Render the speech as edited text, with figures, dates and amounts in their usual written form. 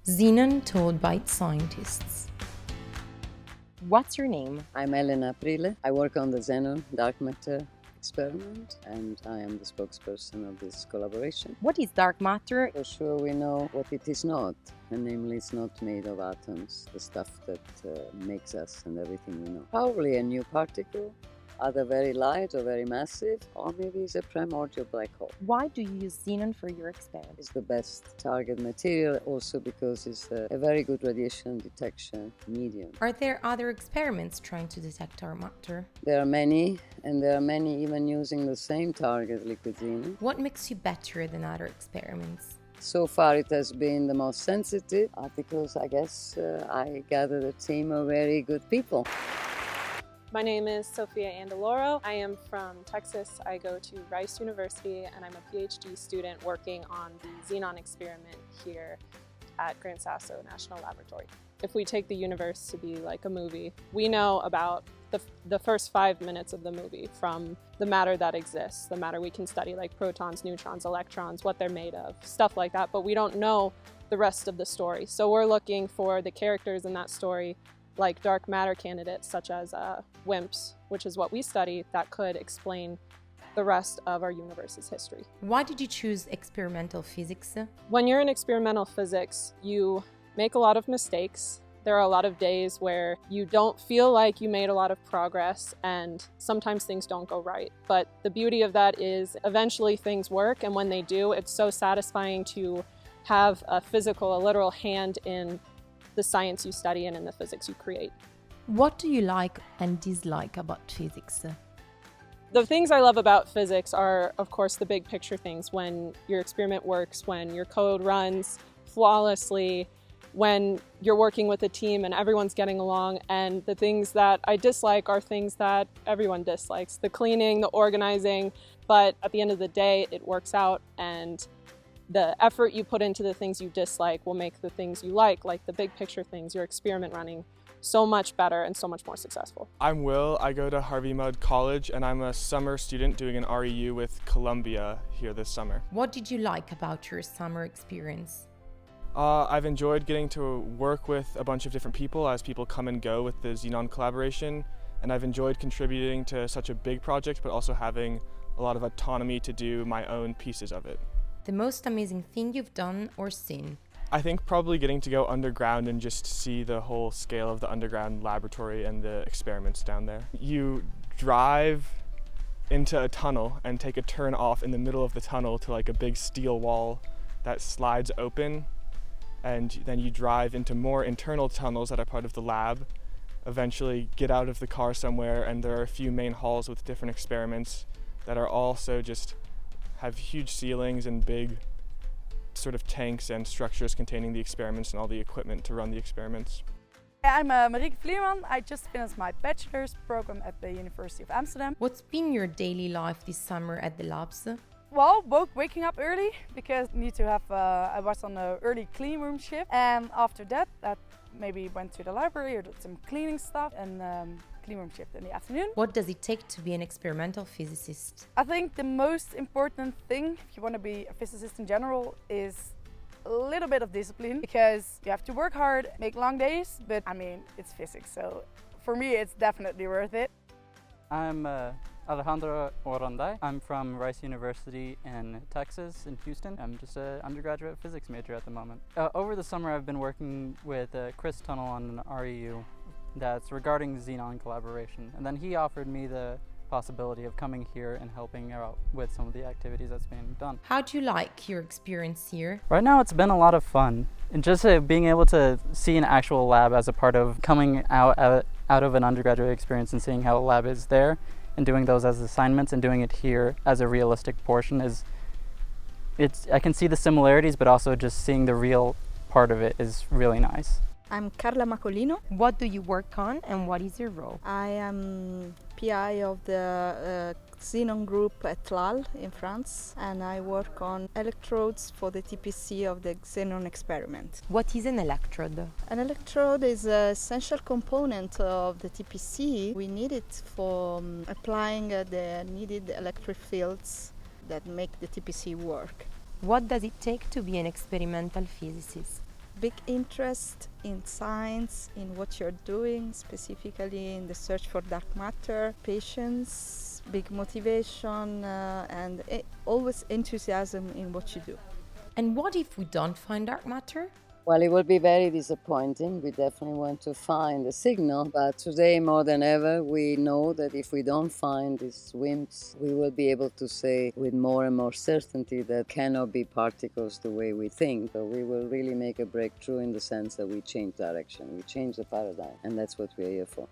Xenon told by scientists. What's your name? I'm Elena Aprile. I work on the Xenon dark matter experiment, and I am the spokesperson of this collaboration. What is dark matter? For sure we know what it is not, and namely it's not made of atoms, the stuff that makes us and everything we know. Probably a new particle, either very light or very massive, or maybe it's a primordial black hole. Why do you use xenon for your experiment? It's the best target material, also because it's a very good radiation detection medium. Are there other experiments trying to detect dark matter? There are many, and there are many even using the same target, liquid xenon. What makes you better than other experiments? So far it has been the most sensitive, because I guess I gathered a team of very good people. My name is Sophia Andaloro. I am from Texas. I go to Rice University and I'm a PhD student working on the Xenon experiment here at Gran Sasso National Laboratory. If we take the universe to be like a movie, we know about the first 5 minutes of the movie from the matter that exists, the matter we can study like protons, neutrons, electrons, what they're made of, stuff like that, but we don't know the rest of the story. So we're looking for the characters in that story like dark matter candidates such as WIMPs, which is what we study, that could explain the rest of our universe's history. Why did you choose experimental physics? When you're in experimental physics, you make a lot of mistakes. There are a lot of days where you don't feel like you made a lot of progress, and sometimes things don't go right. But the beauty of that is eventually things work, and when they do, it's so satisfying to have a literal hand in the science you study and in the physics you create. What do you like and dislike about physics? The things I love about physics are, of course, the big picture things. When your experiment works, when your code runs flawlessly, when you're working with a team and everyone's getting along. And the things that I dislike are things that everyone dislikes. The cleaning, the organizing, but at the end of the day, it works out, and the effort you put into the things you dislike will make the things you like the big picture things, your experiment running, so much better and so much more successful. I'm Will. I go to Harvey Mudd College, and I'm a summer student doing an REU with Columbia here this summer. What did you like about your summer experience? I've enjoyed getting to work with a bunch of different people as people come and go with the Xenon collaboration, and I've enjoyed contributing to such a big project, but also having a lot of autonomy to do my own pieces of it. The most amazing thing you've done or seen? I think probably getting to go underground and just see the whole scale of the underground laboratory and the experiments down there. You drive into a tunnel and take a turn off in the middle of the tunnel to like a big steel wall that slides open, and then you drive into more internal tunnels that are part of the lab, eventually get out of the car somewhere, and there are a few main halls with different experiments that are also just have huge ceilings and big sort of tanks and structures containing the experiments and all the equipment to run the experiments. I'm Marieke Vlierman. I just finished my bachelor's program at the University of Amsterdam. What's been your daily life this summer at the labs? Well, both waking up early because I was on an early clean room shift, and after that maybe went to the library or did some cleaning stuff, and clean room shift in the afternoon. What does it take to be an experimental physicist? I think the most important thing, if you want to be a physicist in general, is a little bit of discipline, because you have to work hard, make long days, but I mean, it's physics, so for me it's definitely worth it. I'm Alejandro Oronday. I'm from Rice University in Texas, in Houston. I'm just an undergraduate physics major at the moment. Over the summer I've been working with Chris Tunnel on an REU that's regarding Xenon collaboration, and then he offered me the possibility of coming here and helping out with some of the activities that's being done. How do you like your experience here? Right now it's been a lot of fun, and just being able to see an actual lab as a part of coming out of an undergraduate experience and seeing how a lab is there and doing those as assignments and doing it here as a realistic portion I can see the similarities, but also just seeing the real part of it is really nice. I'm Carla Macolino. What do you work on and what is your role? I am PI of the Xenon group at LAL in France, and I work on electrodes for the TPC of the Xenon experiment. What is an electrode? An electrode is an essential component of the TPC. We need it for applying the needed electric fields that make the TPC work. What does it take to be an experimental physicist? big interest in science, in what you're doing, specifically in the search for dark matter, patience, big motivation, and always enthusiasm in what you do. And what if we don't find dark matter? Well, it will be very disappointing. We definitely want to find a signal, but today more than ever, we know that if we don't find these WIMPs, we will be able to say with more and more certainty that cannot be particles the way we think. So we will really make a breakthrough in the sense that we change direction, we change the paradigm, and that's what we're here for.